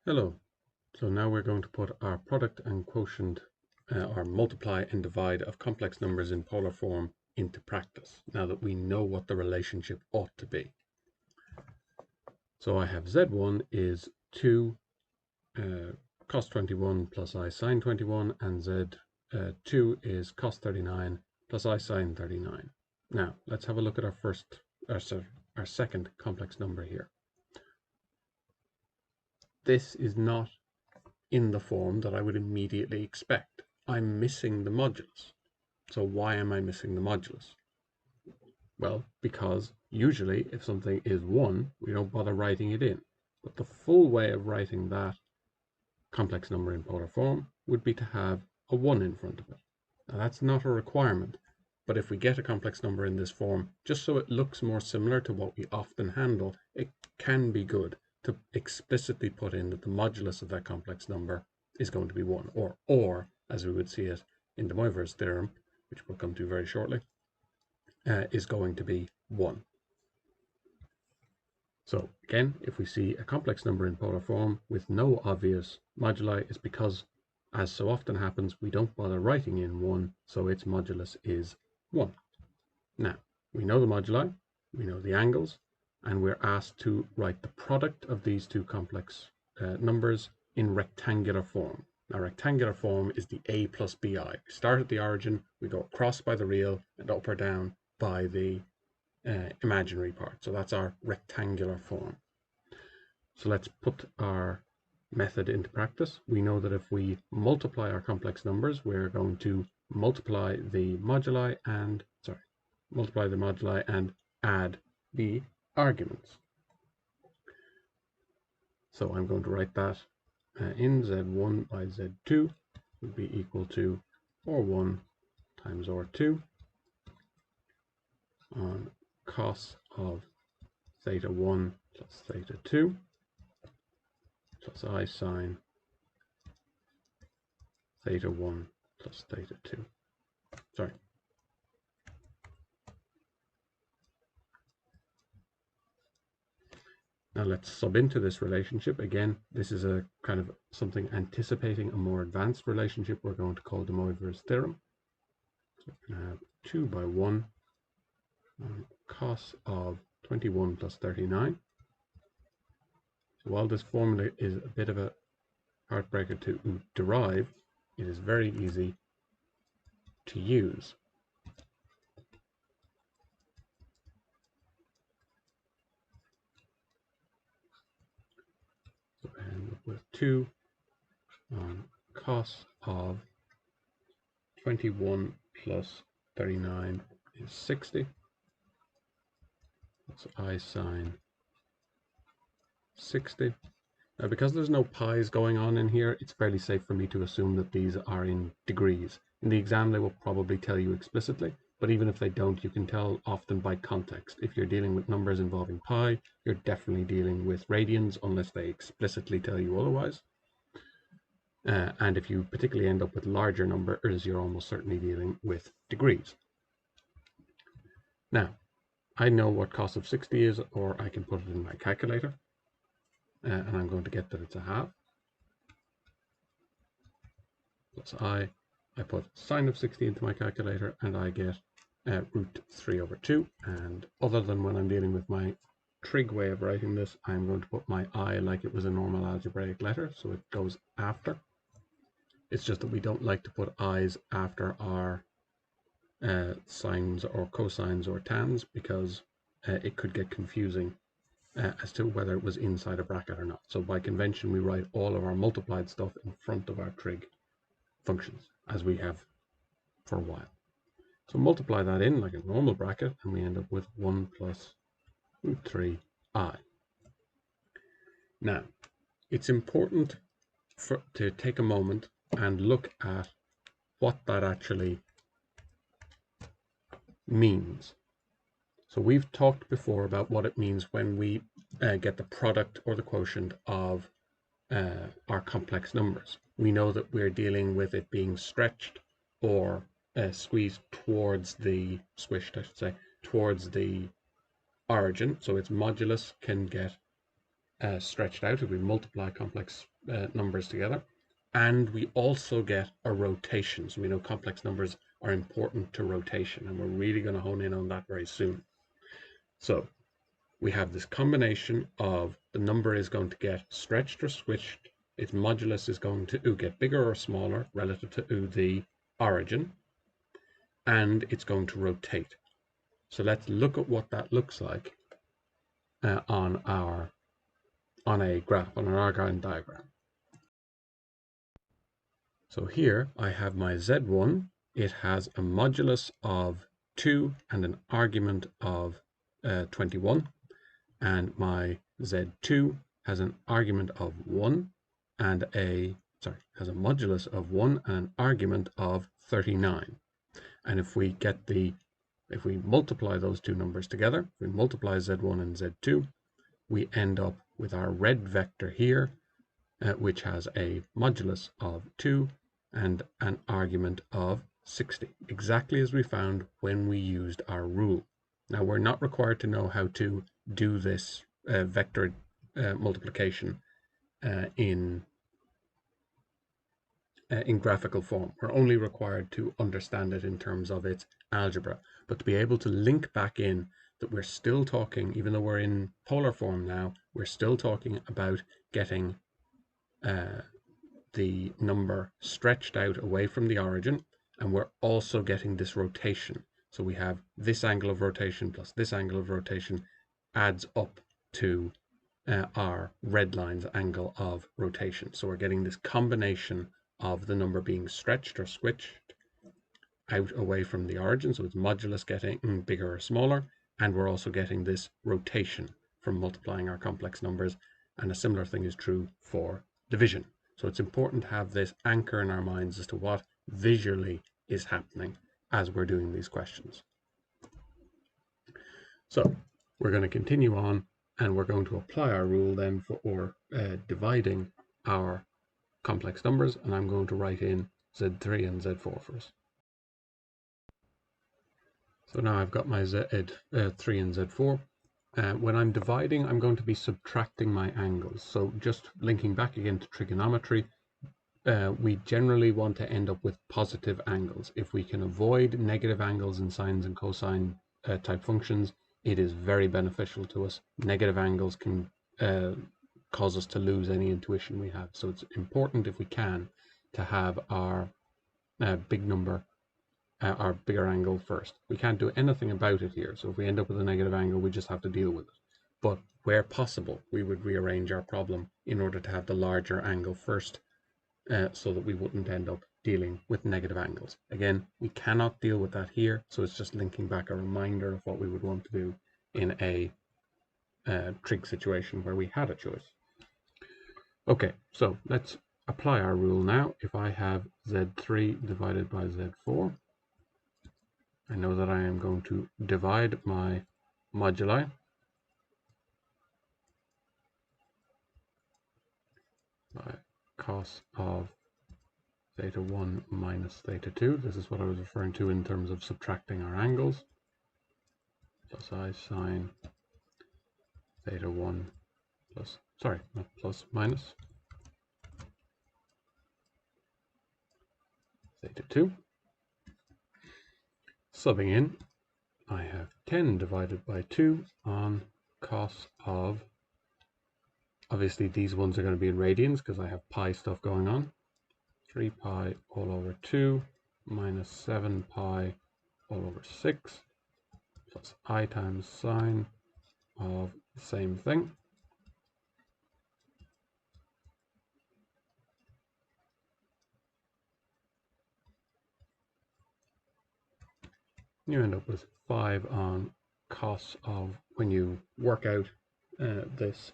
Hello. So now we're going to put our product and quotient, or multiply and divide of complex numbers in polar form into practice, now that we know what the relationship ought to be. So I have Z1 is 2 cos 21 plus I sine 21, and Z2 is cos 39 plus I sine 39. Now let's have a look at our second complex number here. This is not in the form that I would immediately expect. I'm missing the modulus. So why am I missing the modulus? Well, because usually if something is 1, we don't bother writing it in. But the full way of writing that complex number in polar form would be to have a 1 in front of it. Now that's not a requirement, but if we get a complex number in this form, just so it looks more similar to what we often handle, it can be good to explicitly put in that the modulus of that complex number is going to be 1, or as we would see it in de Moivre's theorem, which we'll come to very shortly, is going to be 1. So again, if we see a complex number in polar form with no obvious moduli, it's because, as so often happens, we don't bother writing in 1, so its modulus is 1. Now, we know the moduli, we know the angles, and we're asked to write the product of these two complex numbers in rectangular form. Now, rectangular form is the a plus bi. We start at the origin, we go across by the real, and up or down by the imaginary part. So that's our rectangular form. So let's put our method into practice. We know that if we multiply our complex numbers, we're going to multiply the moduli and add the arguments. So I'm going to write that in Z1 by Z2 would be equal to R1 times R2 on cos of theta 1 plus theta 2 plus I sine theta 1 plus theta 2. Sorry. Now let's sub into this relationship. Again, this is a kind of something anticipating a more advanced relationship we're going to call de Moivre's theorem. So we're going to have 2 by 1 on cos of 21 plus 39. So while this formula is a bit of a heartbreaker to derive, it is very easy to use. So I end up with 2 on cos of 21 plus 39 is 60. So I sine 60. Now, because there's no pi's going on in here, it's fairly safe for me to assume that these are in degrees. In the exam, they will probably tell you explicitly, but even if they don't, you can tell often by context. If you're dealing with numbers involving pi, you're definitely dealing with radians unless they explicitly tell you otherwise. And if you particularly end up with larger numbers, you're almost certainly dealing with degrees. Now, I know what cos of 60 is, or I can put it in my calculator. And I'm going to get that it's a half. Plus I put sine of 60 into my calculator, and I get root 3 over 2. And other than when I'm dealing with my trig way of writing this, I'm going to put my I like it was a normal algebraic letter, so it goes after. It's just that we don't like to put i's after our sines or cosines or tans, because it could get confusing as to whether it was inside a bracket or not. So by convention, we write all of our multiplied stuff in front of our trig functions, as we have for a while. So multiply that in like a normal bracket, and we end up with 1 plus root 3i. Now, it's important to take a moment and look at what that actually means. So we've talked before about what it means when we get the product or the quotient of our complex numbers. We know that we're dealing with it being stretched or squeezed towards the, towards the origin. So its modulus can get stretched out if we multiply complex numbers together. And we also get a rotation. So we know complex numbers are important to rotation, and we're really going to hone in on that very soon. So we have this combination of the number is going to get stretched or squished. Its modulus is going to get bigger or smaller relative to the origin, and it's going to rotate. So let's look at what that looks like on a graph, on an Argand diagram. So here I have my Z1. It has a modulus of 2 and an argument of 21. And my Z2 has an argument of 1 and has a modulus of 1 and an argument of 39. And if we multiply those two numbers together, if we multiply Z1 and Z2, we end up with our red vector here, which has a modulus of 2 and an argument of 60, exactly as we found when we used our rule. Now, we're not required to know how to do this vector multiplication in graphical form. We're only required to understand it in terms of its algebra, but to be able to link back in that we're still talking, even though we're in polar form now, we're still talking about getting the number stretched out away from the origin, and we're also getting this rotation. So we have this angle of rotation plus this angle of rotation adds up to our red line's angle of rotation. So we're getting this combination of the number being stretched or squished out away from the origin, so its modulus getting bigger or smaller, and we're also getting this rotation from multiplying our complex numbers, and a similar thing is true for division. So it's important to have this anchor in our minds as to what visually is happening as we're doing these questions. So we're going to continue on, and we're going to apply our rule then for dividing our complex numbers, and I'm going to write in Z3 and Z4 first. So now I've got my Z3 and Z4. When I'm dividing, I'm going to be subtracting my angles. So just linking back again to trigonometry, we generally want to end up with positive angles. If we can avoid negative angles in sines and cosine type functions, it is very beneficial to us. Negative angles can cause us to lose any intuition we have. So it's important, if we can, to have our big number, our bigger angle first. We can't do anything about it here. So if we end up with a negative angle, we just have to deal with it. But where possible, we would rearrange our problem in order to have the larger angle first, so that we wouldn't end up dealing with negative angles. Again, we cannot deal with that here, so it's just linking back a reminder of what we would want to do in a trig situation where we had a choice. Okay, so let's apply our rule now. If I have Z3 divided by Z4, I know that I am going to divide my moduli by cos of theta 1 minus theta 2. This is what I was referring to in terms of subtracting our angles. Plus I sine theta 1 plus, sorry, not plus, minus theta 2. Subbing in, I have 10 divided by 2 on cos of, obviously these ones are going to be in radians because I have pi stuff going on, 3 pi all over 2 minus 7 pi all over 6 plus I times sine of the same thing. You end up with 5 on cos of, when you work out this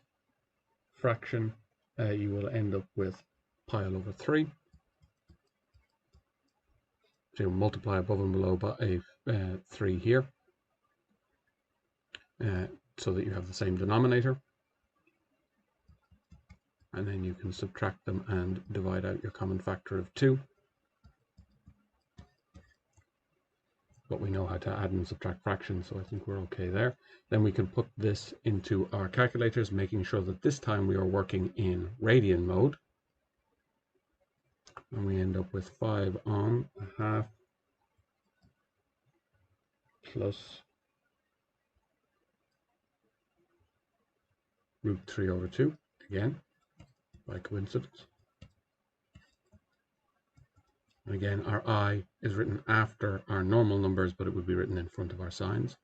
fraction, you will end up with pi all over 3. So you'll multiply above and below by 3 here, so that you have the same denominator. And then you can subtract them and divide out your common factor of 2. but we know how to add and subtract fractions, so I think we're okay there. Then we can put this into our calculators, making sure that this time we are working in radian mode. And we end up with 5 on a half plus root 3 over 2, again, by coincidence. And again, our I is written after our normal numbers, but it would be written in front of our signs,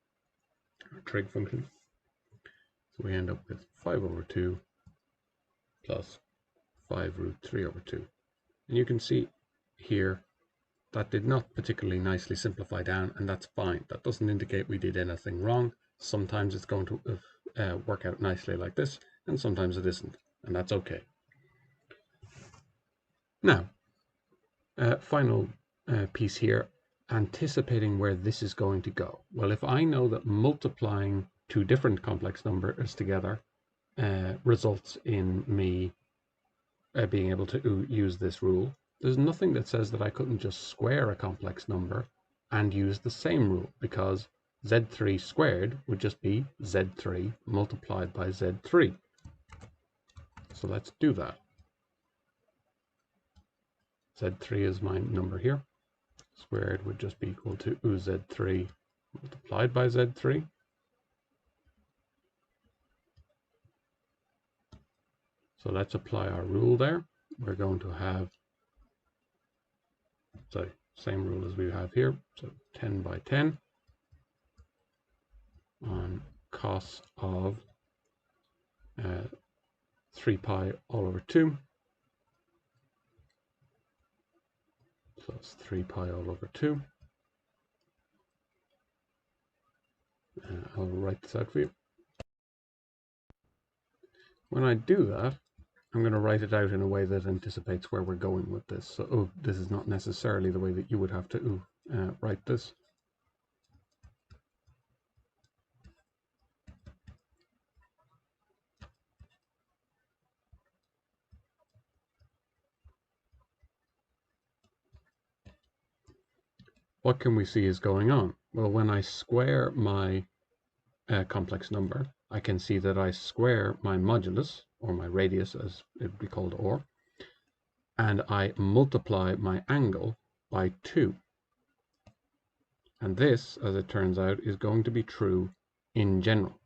our trig function. So we end up with 5 over 2 plus 5 root 3 over 2. And you can see here that did not particularly nicely simplify down, and that's fine. That doesn't indicate we did anything wrong. Sometimes it's going to work out nicely like this, and sometimes it isn't, and that's okay. Now, final piece here, anticipating where this is going to go. Well, if I know that multiplying two different complex numbers together results in me being able to use this rule, there's nothing that says that I couldn't just square a complex number and use the same rule, because z3 squared would just be z3 multiplied by z3. So let's do that. Z3 is my number here. Squared would just be equal to z3 multiplied by z3. So let's apply our rule there. We're going to have, so same rule as we have here. So 10 by 10 on cos of 3 pi all over 2 plus 3 pi all over 2. I'll write this out for you. When I do that, I'm going to write it out in a way that anticipates where we're going with this. So this is not necessarily the way that you would have to write this. What can we see is going on? Well, when I square my complex number, I can see that I square my modulus, or my radius as it would be called, or, and I multiply my angle by 2. And this, as it turns out, is going to be true in general.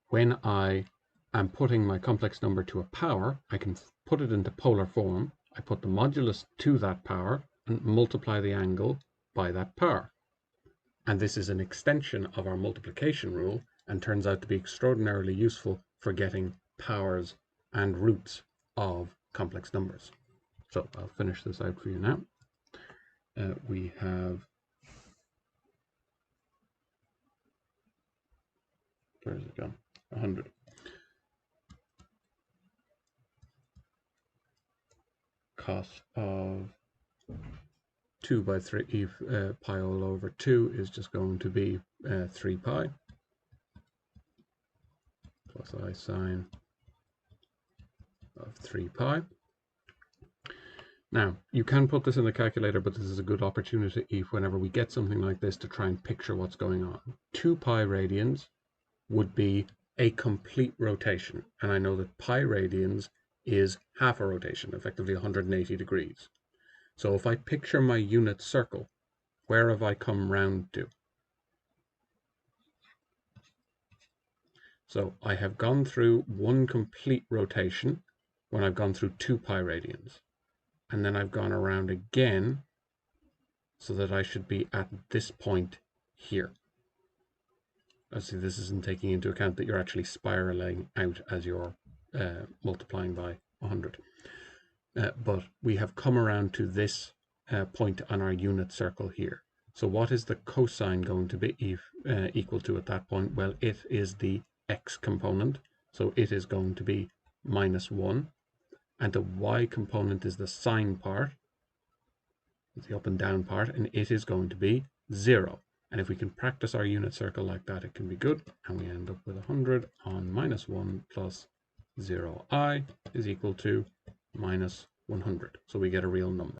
When I am putting my complex number to a power, I can put it into polar form. I put the modulus to that power and multiply the angle by that power. And this is an extension of our multiplication rule and turns out to be extraordinarily useful for getting powers and roots of complex numbers. So I'll finish this out for you now. We have, where's it gone? 100. Cos of 2 by 3 pi all over 2 is just going to be 3 pi plus I sine of 3 pi. Now, you can put this in the calculator, but this is a good opportunity whenever we get something like this to try and picture what's going on. 2 pi radians would be a complete rotation, and I know that pi radians is half a rotation, effectively 180 degrees. So if I picture my unit circle, where have I come round to? So I have gone through one complete rotation when I've gone through 2 pi radians. And then I've gone around again so that I should be at this point here. Obviously, this isn't taking into account that you're actually spiraling out as you're multiplying by 100. But we have come around to this point on our unit circle here. So what is the cosine going to be equal to at that point? Well, it is the x component. So it is going to be -1. And the y component is the sine part, the up and down part, and it is going to be 0. And if we can practice our unit circle like that, it can be good. And we end up with 100 on -1 plus 0i is equal to -100. So we get a real number.